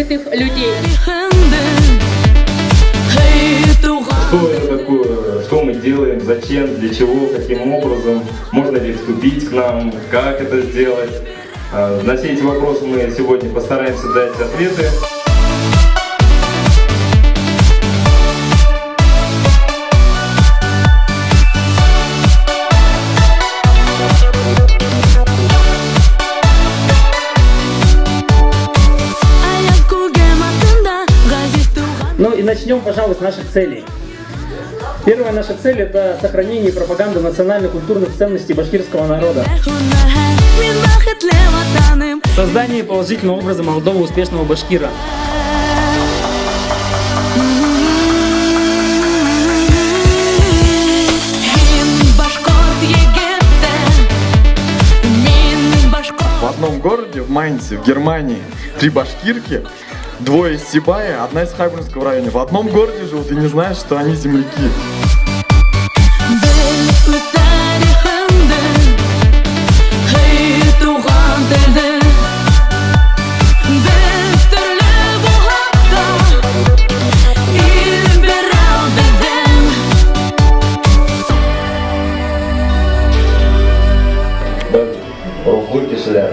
открытых людей. Что это такое? Что мы делаем? Зачем? Для чего? Каким образом? Можно ли вступить к нам? Как это сделать? На все эти вопросы мы сегодня постараемся дать ответы. Ну и начнем, пожалуй, с наших целей. Первая наша цель – это сохранение и пропаганда национально-культурных ценностей башкирского народа. Создание положительного образа молодого успешного башкира. В одном городе, в Майнце, в Германии, 3 башкирки, 2 из Сибая, 1 из Хайбургского района. В одном городе живут и не знаешь, что они земляки. Ruhlu kişiler.